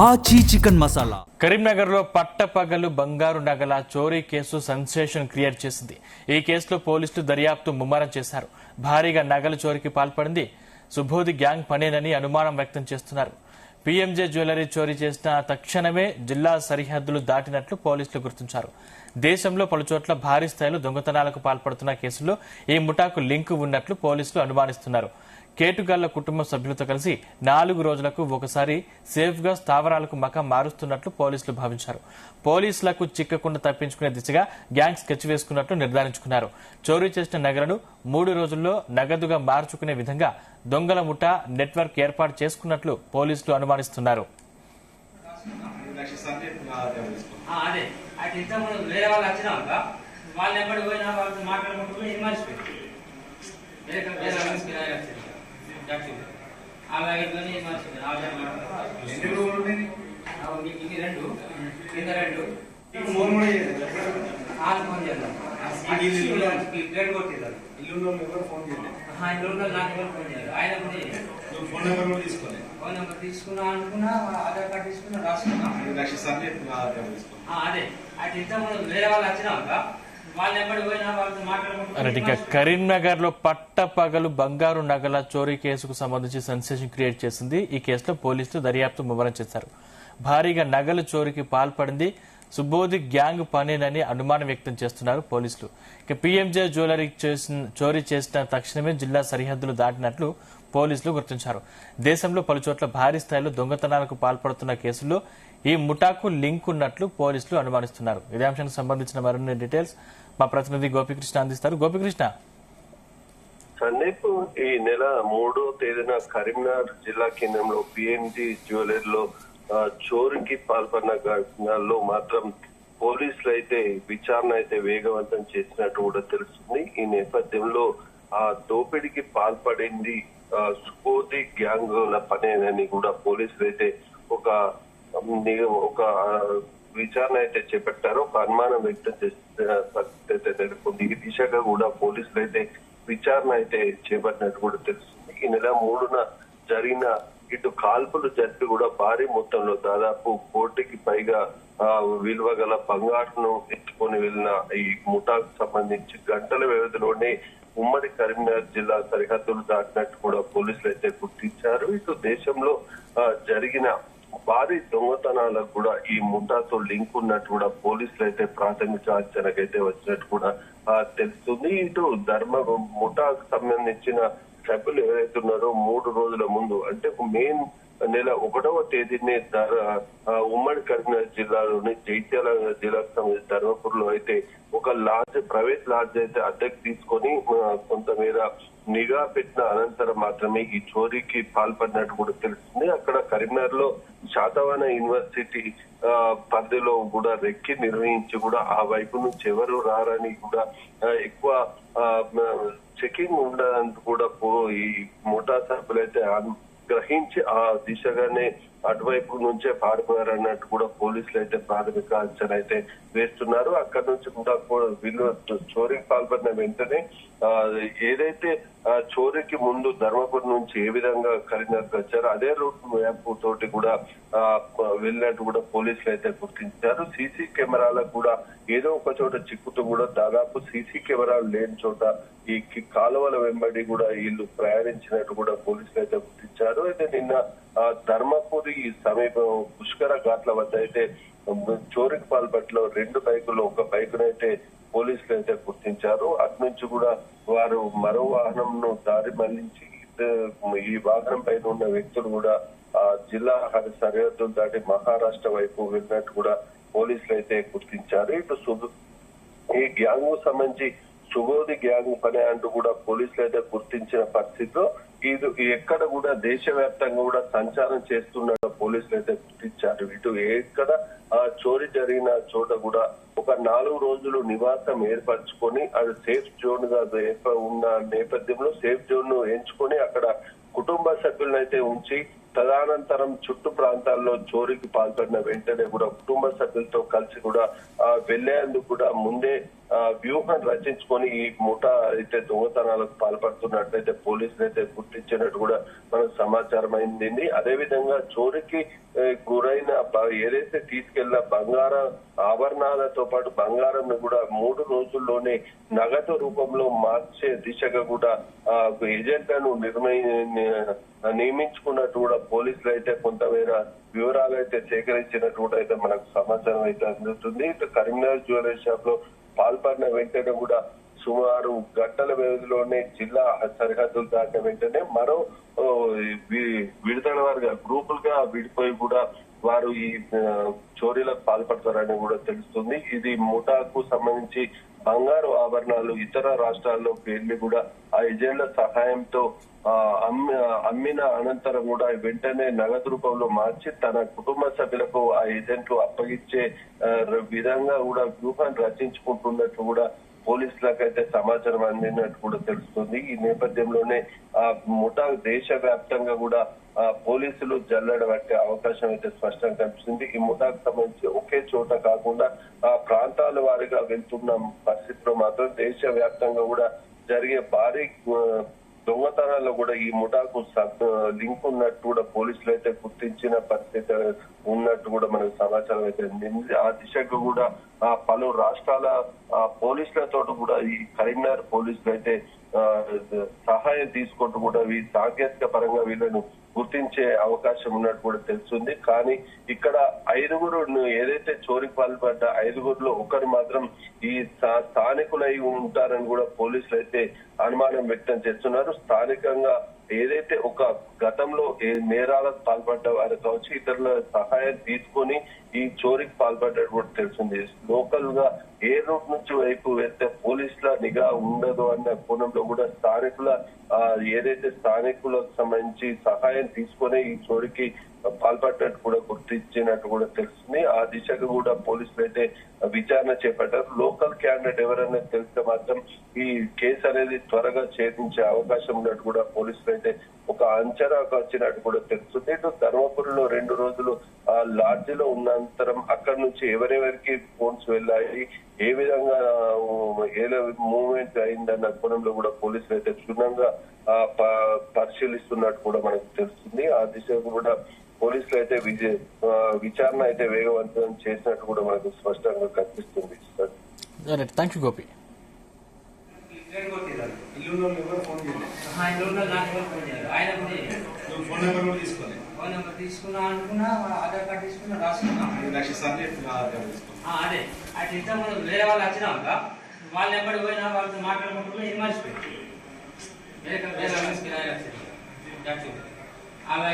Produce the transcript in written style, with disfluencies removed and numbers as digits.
ఆచి చికెన్ మసాలా. కరీంనగర్ లో పట్టపగలు బంగారు నగల చోరీ కేసు సెన్సేషన్ క్రియేట్ చేసింది. ఈ కేసులో పోలీసులు దర్యాప్తు ముమ్మరం చేశారు. భారీగా నగల చోరీకి పాల్పడింది సుబోధి గ్యాంగ్ పనేనని అనుమానం వ్యక్తం చేస్తున్నారు. పీఎంజే జ్యువెలరీ చోరీ చేసిన తక్షణమే జిల్లా సరిహద్దులు దాటినట్లు పోలీసులు గుర్తించారు. దేశంలో పలుచోట్ల భారీ స్థాయిలో దొంగతనాలకు పాల్పడుతున్న కేసుల్లో ఈ ముఠాకు లింకు ఉన్నట్లు పోలీసులు అనుమానిస్తున్నారు. కేటుగాళ్ల కుటుంబ సభ్యులతో కలిసి 4 రోజులకు ఒకసారి సేఫ్ గా స్థావరాలకు మకం మారుస్తున్నట్లు పోలీసులు భావించారు. పోలీసులకు చిక్కకుండా తప్పించుకునే దిశగా గ్యాంగ్ స్కెచ్ వేసుకున్నట్లు నిర్ధారించుకున్నారు. చోరీ చేసిన నగలను 3 రోజుల్లో నగదుగా మార్చుకునే విధంగా దొంగల ముఠా నెట్వర్క్ ఏర్పాటు చేసుకున్నట్లు పోలీసులు అనుమానిస్తున్నారు. తీసుకున్నా అనుకున్నా ఆధార్ కార్డు తీసుకున్నా రాసుకున్నా అదే అటు ఇంత వేరే వాళ్ళు వచ్చినాక వాళ్ళు ఎక్కడ పోయినా వాళ్ళతో మాట్లాడుకుంటున్నారు. కరీంనగర్ లో పట్టపగలు బంగారు నగల చోరీ కేసుకు సంబంధించి సెన్సేషన్ క్రియేట్ చేసింది. ఈ కేసులో పోలీసులు దర్యాప్తు ముమ్మరం చేశారు. భారీగా నగల చోరీకి పాల్పడింది సుబోధి గ్యాంగ్ పనేనని అనుమానం వ్యక్తం చేస్తున్నారు పోలీసులు. ఇక పీఎంజే జ్యువెలరీ చోరీ చేసిన తక్షణమే జిల్లా సరిహద్దులు దాటినట్లు పోలీసులు గుర్తించారు. దేశంలో పలుచోట్ల భారీ స్థాయిలో దొంగతనాలకు పాల్పడుతున్న కేసుల్లో ఈ ముఠాకు లింక్ ఉన్నట్లు పోలీసులు అనుమానిస్తున్నారు. ఇదే అంశానికి సంబంధించిన మరిన్ని డీటెయిల్స్ మా ప్రతినిధి గోపికృష్ణ అందిస్తారు. గోపికృష్ణ, సందీప్, ఈ నెల 3వ తేదీన కరీంనగర్ జిల్లా కేంద్రంలో పిఎన్జి జ్యువెలరీలో చోరీకి పాల్పడిన ఘటనలో మాత్రం పోలీసులు అయితే విచారణ అయితే వేగవంతం చేసినట్టు కూడా తెలుస్తుంది. ఈ నేపథ్యంలో ఆ దోపిడీకి పాల్పడింది సుబోధి గ్యాంగుల పనేనని కూడా పోలీసులు అయితే ఒక విచారణ అయితే చేపట్టారు. ఒక అనుమానం వ్యక్తం చేసిన పరిస్థితి అయితే నెలకొంది. ఈ దిశగా కూడా పోలీసులు అయితే విచారణ అయితే చేపట్టినట్టు కూడా తెలుస్తుంది. ఈ నెల 3న జరిగిన ఇటు కాల్పులు జరిపి కూడా భారీ మొత్తంలో దాదాపు 1 కోటికి పైగా విలువ గల బంగారును ఎత్తుకొని వెళ్లిన ఈ ముఠాకు సంబంధించి గంటల వ్యవధిలోనే ఉమ్మడి కరీంనగర్ జిల్లా సరిహద్దులు దాటినట్టు కూడా పోలీసులు అయితే గుర్తించారు. ఇటు దేశంలో జరిగిన భారీ దొంగతనాలకు కూడా ఈ ముఠాతో లింక్ ఉన్నట్టు కూడా పోలీసులు అయితే ప్రాథమిక అంచనాకైతే వచ్చినట్టు కూడా తెలుస్తుంది. ఇటు ముఠాకు సంబంధించిన సభ్యులు ఎవరైతే ఉన్నారో 3 రోజుల ముందు అంటే మే నెల 1వ తేదీనే ఉమ్మడి కరీంనగర్ జిల్లాలోని జైత్యాల జిల్లాకు సంబంధించిన ధర్మపురంలో అయితే ఒక ప్రైవేట్ లాడ్జ్ అయితే అద్దెకు తీసుకొని కొంతమేర నిఘా పెట్టిన అనంతరం మాత్రమే ఈ చోరీకి పాల్పడినట్టు కూడా తెలుస్తుంది. అక్కడ కరీంనగర్ లో శాతవాన యూనివర్సిటీ పరిధిలో కూడా రెక్కి నిర్వహించి కూడా ఆ వైపు నుంచి ఎవరు రారని కూడా ఎక్కువ చెకింగ్ ఉండడానికి కూడా ఈ ముఠా సభ్యులైతే గ్రహించి ఆ దిశగానే అటువైపు నుంచే పారిపోయారన్నట్టు కూడా పోలీసులు అయితే ప్రాథమిక అంచనా అయితే వేస్తున్నారు. అక్కడి నుంచి కూడా వీళ్ళు చోరీకి పాల్పడిన వెంటనే ఏదైతే చోరీకి ముందు ధర్మపురం నుంచి ఏ విధంగా కరీంనగర్ వచ్చారో అదే రూట్ మ్యాప్ తోటి కూడా వెళ్ళినట్టు కూడా పోలీసులు అయితే గుర్తించారు. సీసీ కెమెరాలకు కూడా ఏదో ఒక చోట చిక్కుతూ కూడా దాదాపు సీసీ కెమెరాలు లేని చోట ఈ కాలువల వెంబడి కూడా వీళ్ళు ప్రయాణించినట్టు కూడా పోలీసులు అయితే గుర్తించారు. అయితే నిన్న ధర్మపురి సమీపం పుష్కర ఘాట్ల వద్ద అయితే చోరీకి పాల్పట్లో 2 బైకులు ఒక బైకునైతే పోలీసులు అయితే గుర్తించారు. అటు నుంచి కూడా వారు మరో వాహనంను దారి మళ్లించి ఈ వాహనం పైన ఉన్న వ్యక్తులు కూడా జిల్లా సరిహద్దులు దాటి మహారాష్ట్ర వైపు వెళ్ళినట్టు కూడా పోలీసులు అయితే గుర్తించారు. ఇటు ఈ గ్యాంగ్ కు సంబంధించి సుబోధి గ్యాంగ్ పని అంటూ కూడా పోలీసులు అయితే గుర్తించిన పరిస్థితిలో ఇది ఎక్కడ కూడా దేశవ్యాప్తంగా కూడా సంచారం చేస్తున్న పోలీసులు అయితే గుర్తించారు. ఇటు ఎక్కడ చోరీ జరిగిన చోట కూడా ఒక 4 రోజులు నివాసం ఏర్పరచుకొని అది సేఫ్ జోన్ గా ఉన్న నేపథ్యంలో సేఫ్ జోన్ ను ఎంచుకొని అక్కడ కుటుంబ సభ్యులను అయితే ఉంచి తదనంతరం చుట్టూ ప్రాంతాల్లో చోరీకి పాల్పడిన వెంటనే కూడా కుటుంబ సభ్యులతో కలిసి కూడా వెళ్లేందుకు కూడా ముందే వ్యూహం రచించుకొని ఈ ముఠా అయితే దొంగతనాలకు పాల్పడుతున్నట్లయితే పోలీసులు అయితే గుర్తించినట్టు కూడా మనకు సమాచారం అయింది. అదేవిధంగా చోరీకి గురైన ఏదైతే తీసుకెళ్లిన బంగారం ఆభరణాలతో పాటు బంగారం కూడా 3 రోజుల్లోనే నగదు రూపంలో మార్చే దిశగా కూడా ఏజెంట్లను నియమించుకున్నట్టు కూడా పోలీసులు అయితే కొంతమేర వివరాలు అయితే సేకరించినట్టు కూడా అయితే మనకు సమాచారం అయితే అందుతుంది. ఇటు కరీంనగర్ జ్యువెలరీ షాప్ లో పాల్పడిన వెంటనే కూడా సుమారు గంటల వ్యవధిలోనే జిల్లా సరిహద్దులు దాటిన వెంటనే మరో విడతల వారుగా గ్రూపులుగా విడిపోయి కూడా వారు ఈ చోరీలకు పాల్పడతారని కూడా తెలుస్తుంది. ఇది ముఠాకు సంబంధించి బంగారు ఆభరణాలు ఇతర రాష్ట్రాల్లో వెళ్లి కూడా ఆ ఏజెంట్ల సహాయంతో అమ్మిన అనంతరం కూడా వెంటనే నగదు రూపంలో మార్చి తన కుటుంబ సభ్యులకు ఆ ఏజెంట్లు అప్పగించే విధంగా కూడా వ్యూహాన్ని రచించుకుంటున్నట్లు కూడా పోలీసులకైతే సమాచారం అందినట్టు కూడా తెలుస్తుంది. ఈ నేపథ్యంలోనే ఆ ముఠా దేశవ్యాప్తంగా కూడా పోలీసులు జల్లెడ పట్టే అవకాశం అయితే స్పష్టంగా కనిపిస్తుంది. ఈ ముఠాకు సంబంధించి ఒకే చోట కాకుండా ఆ ప్రాంతాల వారిగా వెళ్తున్న పరిస్థితిలో మాత్రం దేశవ్యాప్తంగా కూడా జరిగే భారీ దొంగతనాల్లో కూడా ఈ ముఠాకు లింక్ ఉన్నట్టు కూడా పోలీసులు అయితే గుర్తించిన పరిస్థితి ఉన్నట్టు కూడా మనకు సమాచారం అయితే అందింది. ఆ దిశగా కూడా పలు రాష్ట్రాల పోలీసులతో కూడా ఈ కరీంనగర్ పోలీసులు అయితే సహాయం తీసుకుంటూ కూడా ఈ సాంకేతిక పరంగా వీళ్ళను గుర్తించే అవకాశం ఉన్నట్టు కూడా తెలుస్తుంది. కానీ ఇక్కడ 5గురు ఏదైతే చోరీకి పాల్పడ్డ 5గురిలో ఒకరు మాత్రం ఈ స్థానికులై ఉంటారని కూడా పోలీసులు అయితే అనుమానం వ్యక్తం చేస్తున్నారు. స్థానికంగా ఏదైతే ఒక గతంలో నేరాలకు పాల్పడ్డ వారు కావచ్చు ఇతరుల సహాయం తీసుకొని ఈ చోరీకి పాల్పడ్డట్టు కూడా తెలిసింది. లోకల్ గా ఏ రూట్ నుంచి వైపు వెళ్తే పోలీసుల నిఘా ఉండదు అన్న కోణంలో కూడా ఏదైతే స్థానికులకు సంబంధించి సహాయం తీసుకొని ఈ చోరీకి పాల్పడ్డట్టు కూడా గుర్తించినట్టు కూడా తెలుస్తుంది. ఆ దిశగా కూడా పోలీసులు అయితే విచారణ చేపట్టారు. లోకల్ క్యాండిడేట్ ఎవరైనా తెలిస్తే మాత్రం ఈ కేసు అనేది త్వరగా ఛేదించే అవకాశం ఉన్నట్టు కూడా పోలీసులు అయితే ఒక అంచనాకు వచ్చినట్టు కూడా తెలుస్తుంది. ఇటు ధర్మపురిలో 2 రోజులు ఆ లాడ్జిలో ఉన్నంతరం అక్కడి నుంచి ఎవరెవరికి ఫోన్స్ వెళ్ళాయి, ఏ విధంగా మూవ్మెంట్ అయిందన్న కోణంలో కూడా పోలీసులు అయితే క్షుణ్ణంగా పరిశీలిస్తున్నట్టు కూడా మనకు తెలుస్తుంది. ఆ దిశగా కూడా పోలీసులు అయితే విచారణ అయితే వేగవంతం చేసినట్టు కూడా మనకు స్పష్టంగా కనిపిస్తుంది. Thank you Gopi. Phone number తీసుకున్నా అనుకున్నా, ఆధార్ కార్డు తీసుకున్నా, రాసుకున్నా. అదే అటు ఇంత మనం వేరే వాళ్ళు వచ్చినాక వాళ్ళ నెంబర్ పోయినా వాళ్ళతో మాట్లాడుకుంటున్నా ఇది మర్చిపోయింది. వేరే ఆమె